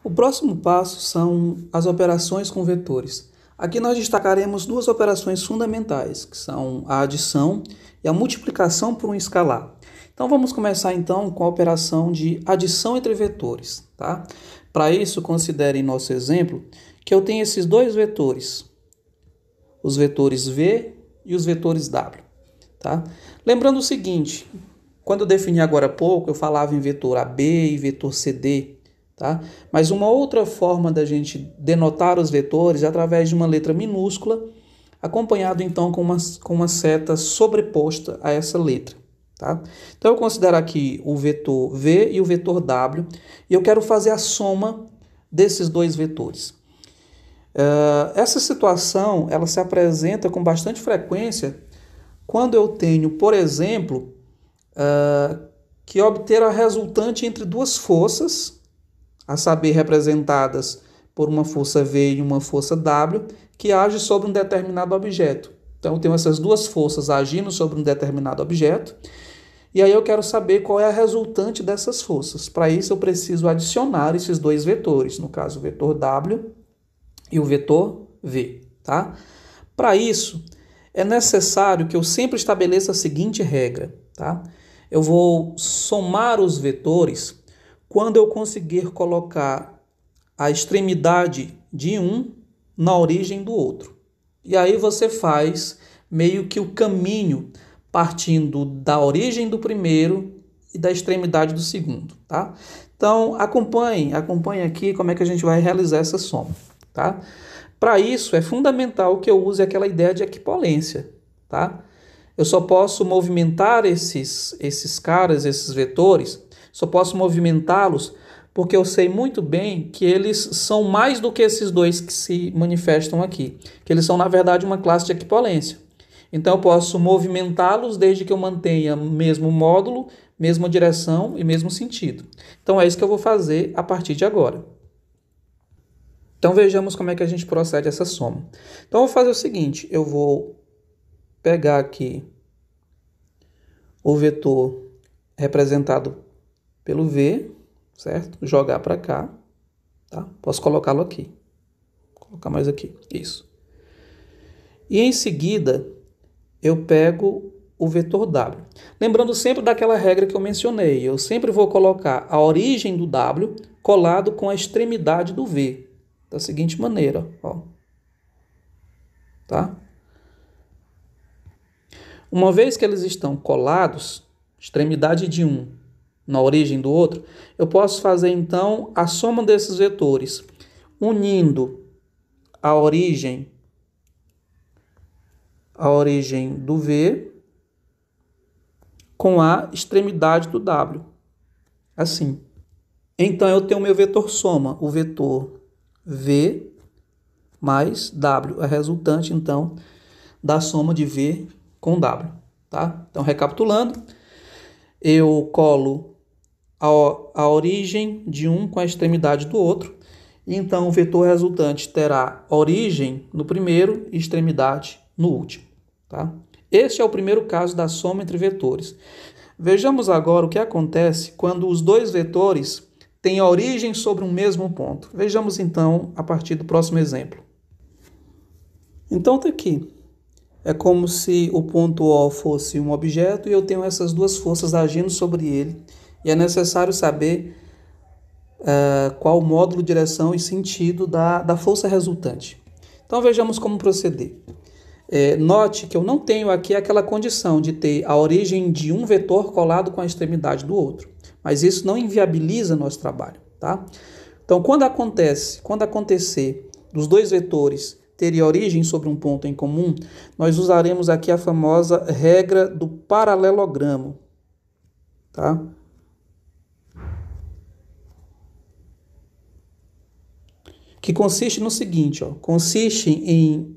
O próximo passo são as operações com vetores. Aqui nós destacaremos duas operações fundamentais, que são a adição e a multiplicação por um escalar. Então vamos começar então com a operação de adição entre vetores, tá? Para isso, considere em nosso exemplo que eu tenho esses dois vetores, os vetores v e os vetores w, tá? Lembrando o seguinte, quando eu defini agora há pouco, eu falava em vetor AB e vetor CD, tá? Mas uma outra forma da gente denotar os vetores é através de uma letra minúscula, acompanhado então com uma seta sobreposta a essa letra. Tá? Então eu considero aqui o vetor V e o vetor W, e eu quero fazer a soma desses dois vetores. Essa situação ela se apresenta com bastante frequência quando eu tenho, por exemplo, que obter a resultante entre duas forças, a saber, representadas por uma força V e uma força W, que age sobre um determinado objeto. Então, eu tenho essas duas forças agindo sobre um determinado objeto, e aí eu quero saber qual é a resultante dessas forças. Para isso, eu preciso adicionar esses dois vetores, no caso, o vetor W e o vetor V. Tá? Para isso, é necessário que eu sempre estabeleça a seguinte regra. Tá? Eu vou somar os vetores quando eu conseguir colocar a extremidade de um na origem do outro. E aí você faz meio que o caminho partindo da origem do primeiro e da extremidade do segundo, tá? Então, acompanhe aqui como é que a gente vai realizar essa soma, tá? Para isso, é fundamental que eu use aquela ideia de equipolência, tá? Eu só posso movimentar esses vetores, só posso movimentá-los porque eu sei muito bem que eles são mais do que esses dois que se manifestam aqui, que eles são, na verdade, uma classe de equipolência. Então, eu posso movimentá-los desde que eu mantenha o mesmo módulo, mesma direção e mesmo sentido. Então, é isso que eu vou fazer a partir de agora. Então, vejamos como é que a gente procede essa soma. Então, eu vou fazer o seguinte, eu vou pegar aqui o vetor representado pelo V, certo? Jogar para cá, tá? Posso colocá-lo aqui. Vou colocar mais aqui, isso. E em seguida, eu pego o vetor W. Lembrando sempre daquela regra que eu mencionei, eu sempre vou colocar a origem do W colado com a extremidade do V, da seguinte maneira, ó. Tá? Uma vez que eles estão colados, extremidade de um na origem do outro, eu posso fazer então a soma desses vetores, unindo a origem do V com a extremidade do W, assim. Então, eu tenho o meu vetor soma, o vetor V mais W, a resultante, então, da soma de V com W. Tá? Então, recapitulando, eu colo a origem de um com a extremidade do outro, e então o vetor resultante terá origem no primeiro e extremidade no último. Tá? Este é o primeiro caso da soma entre vetores. Vejamos agora o que acontece quando os dois vetores têm origem sobre um mesmo ponto. Vejamos então a partir do próximo exemplo. Então está aqui. É como se o ponto O fosse um objeto e eu tenho essas duas forças agindo sobre ele. E é necessário saber qual o módulo, direção e sentido da força resultante. Então vejamos como proceder. Note que eu não tenho aqui aquela condição de ter a origem de um vetor colado com a extremidade do outro. Mas isso não inviabiliza nosso trabalho. Tá? Então, quando acontecer dos dois vetores terem origem sobre um ponto em comum, nós usaremos aqui a famosa regra do paralelogramo. Tá? Que consiste no seguinte, ó, consiste em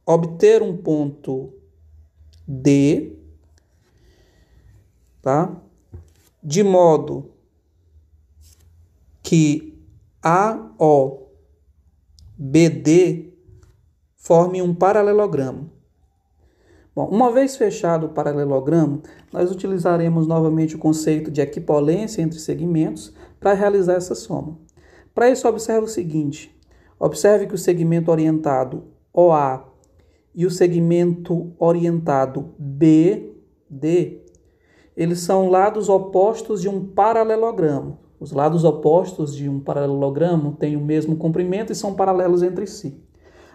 obter um ponto D, tá? De modo que AO, BD forme um paralelogramo. Bom, uma vez fechado o paralelogramo, nós utilizaremos novamente o conceito de equipolência entre segmentos para realizar essa soma. Para isso, observe o seguinte. Observe que o segmento orientado OA e o segmento orientado BD, eles são lados opostos de um paralelogramo. Os lados opostos de um paralelogramo têm o mesmo comprimento e são paralelos entre si.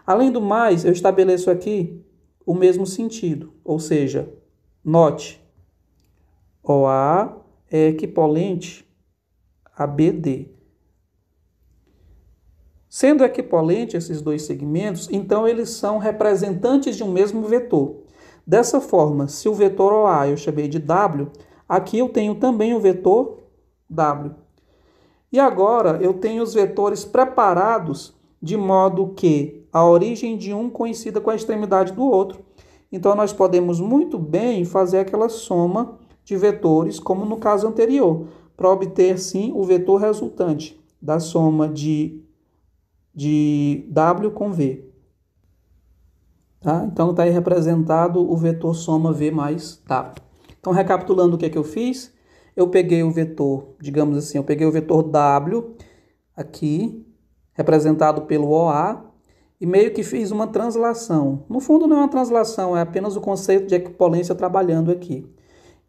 Além do mais, eu estabeleço aqui o mesmo sentido, ou seja, note, OA é equivalente a BD. Sendo equivalente esses dois segmentos, então eles são representantes de um mesmo vetor. Dessa forma, se o vetor OA eu chamei de W, aqui eu tenho também o vetor W. E agora eu tenho os vetores preparados de modo que a origem de um coincida com a extremidade do outro. Então nós podemos muito bem fazer aquela soma de vetores, como no caso anterior, para obter sim o vetor resultante da soma de W com V. Tá? Então está aí representado o vetor soma V mais W. Então, recapitulando o que é que eu fiz, eu peguei o vetor, digamos assim, eu peguei o vetor W aqui, representado pelo OA, e meio que fiz uma translação. No fundo não é uma translação, é apenas o conceito de equipolência trabalhando aqui.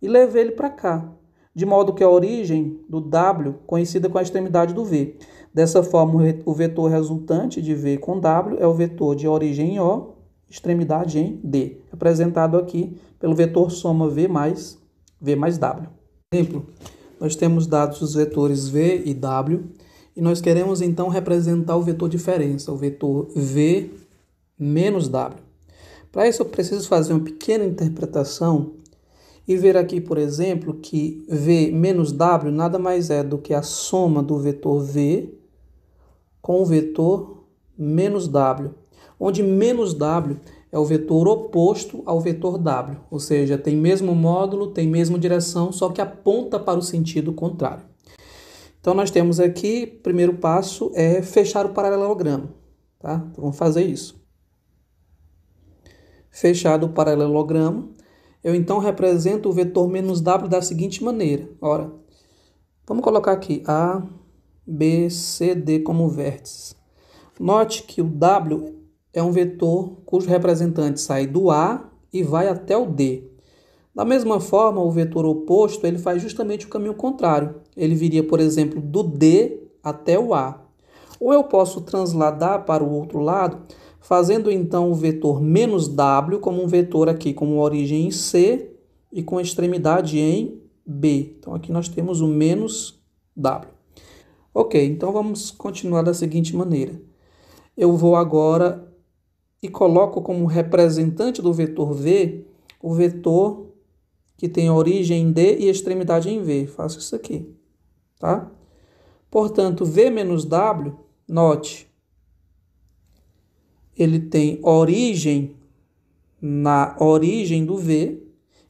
E levei ele para cá, de modo que a origem do W coincida com a extremidade do V. Dessa forma, o vetor resultante de V com W é o vetor de origem em O, extremidade em D, representado aqui pelo vetor soma V mais W. Por exemplo, nós temos dados os vetores V e W, e nós queremos então representar o vetor diferença, o vetor V menos W. Para isso eu preciso fazer uma pequena interpretação e ver aqui, por exemplo, que V menos W nada mais é do que a soma do vetor V com o vetor menos W, onde menos W é o vetor oposto ao vetor W, ou seja, tem mesmo módulo, tem mesma direção, só que aponta para o sentido contrário. Então nós temos aqui, primeiro passo é fechar o paralelogramo, tá? Então vamos fazer isso. Fechado o paralelogramo, eu então represento o vetor menos W da seguinte maneira. Ora, vamos colocar aqui A, B, C, D como vértices. Note que o W é um vetor cujo representante sai do A e vai até o D. Da mesma forma, o vetor oposto ele faz justamente o caminho contrário. Ele viria, por exemplo, do D até o A. Ou eu posso transladar para o outro lado, fazendo então o vetor menos W como um vetor aqui com origem em C e com extremidade em B. Então aqui nós temos o menos W. Ok, então vamos continuar da seguinte maneira. Eu vou agora e coloco como representante do vetor V o vetor que tem origem em D e extremidade em V. Faço isso aqui, tá? Portanto, V menos W, note, ele tem origem na origem do V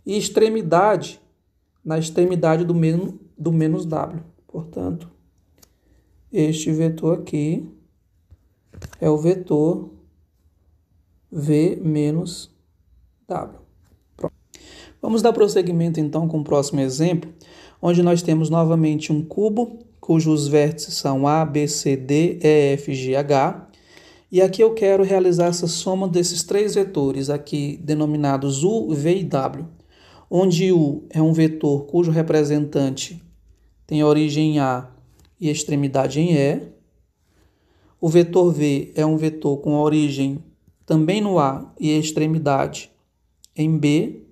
e extremidade na extremidade do menos W. Portanto, este vetor aqui é o vetor V menos W. Pronto. Vamos dar prosseguimento então com o próximo exemplo, onde nós temos novamente um cubo, cujos vértices são A, B, C, D, E, F, G, H. E aqui eu quero realizar essa soma desses três vetores, aqui denominados U, V e W, onde U é um vetor cujo representante tem origem em A e extremidade em E. O vetor V é um vetor com origem também no A e extremidade em B.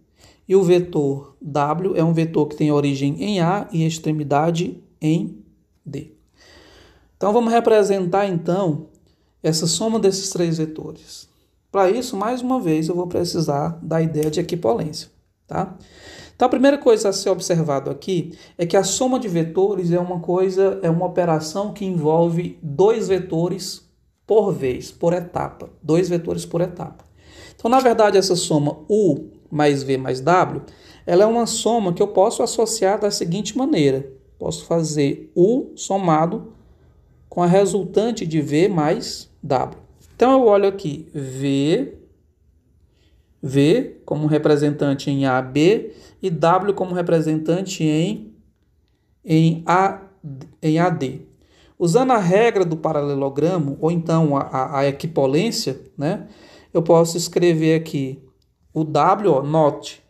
E o vetor W é um vetor que tem origem em A e extremidade em D. Então vamos representar então essa soma desses três vetores. Para isso, mais uma vez, eu vou precisar da ideia de equipolência, tá? Então a primeira coisa a ser observado aqui é que a soma de vetores é uma operação que envolve dois vetores por vez, por etapa, dois vetores por etapa. Então, na verdade, essa soma U mais V mais W, ela é uma soma que eu posso associar da seguinte maneira. Posso fazer U somado com a resultante de V mais W. Então, eu olho aqui V como representante em AB e W como representante em AD. Usando a regra do paralelogramo, ou então a equipolência, né? Eu posso escrever aqui o W, ó, note,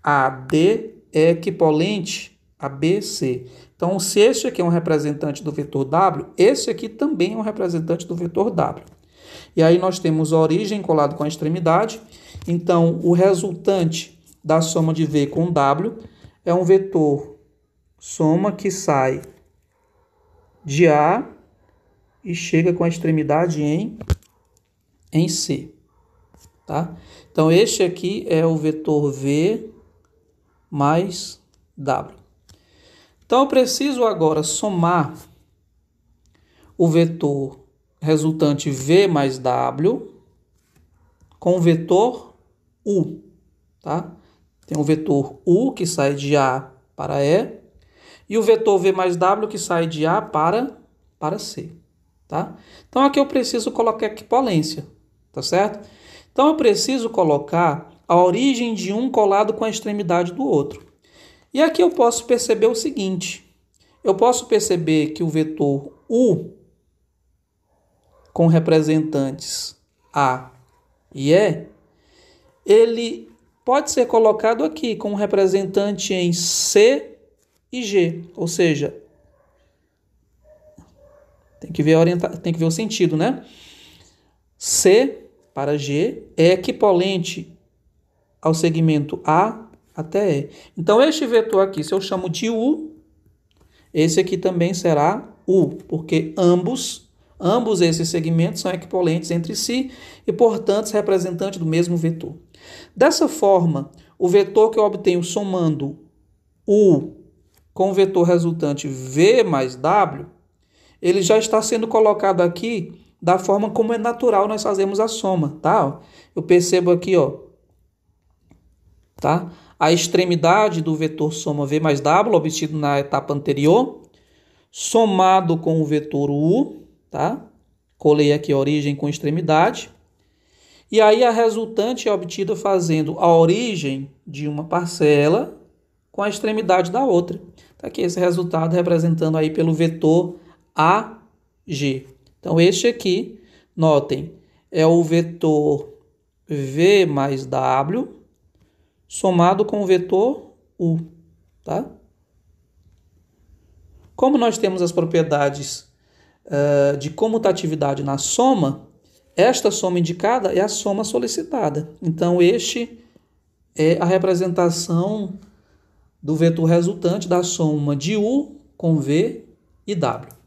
AD é equipolente a BC. Então, se este aqui é um representante do vetor W, esse aqui também é um representante do vetor W. E aí nós temos a origem colado com a extremidade. Então, o resultante da soma de V com W é um vetor soma que sai de A e chega com a extremidade em C. Tá? Então, este aqui é o vetor V mais W. Então, eu preciso agora somar o vetor resultante V mais W com o vetor U. Tá? Tem o vetor U que sai de A para E e o vetor V mais W que sai de A para C. Tá? Então, aqui eu preciso colocar equipolência. Tá certo? Então, eu preciso colocar a origem de um colado com a extremidade do outro. E aqui eu posso perceber o seguinte. Eu posso perceber que o vetor U com representantes A e E, ele pode ser colocado aqui com um representante em C e G. Ou seja, tem que ver o sentido, né? C para G é equipolente ao segmento A até E. Então, este vetor aqui, se eu chamo de U, esse aqui também será U, porque ambos esses segmentos são equipolentes entre si e, portanto, representantes do mesmo vetor. Dessa forma, o vetor que eu obtenho somando U com o vetor resultante V mais W, ele já está sendo colocado aqui da forma como é natural nós fazemos a soma, tá? Eu percebo aqui, ó, tá? A extremidade do vetor soma V mais W, obtido na etapa anterior, somado com o vetor U, tá? Colei aqui a origem com extremidade. E aí a resultante é obtida fazendo a origem de uma parcela com a extremidade da outra. Tá aqui esse resultado representando aí pelo vetor AG. Então, este aqui, notem, é o vetor V mais W somado com o vetor U, tá? Como nós temos as propriedades de comutatividade na soma, esta soma indicada é a soma solicitada. Então, este é a representação do vetor resultante da soma de U com V e W.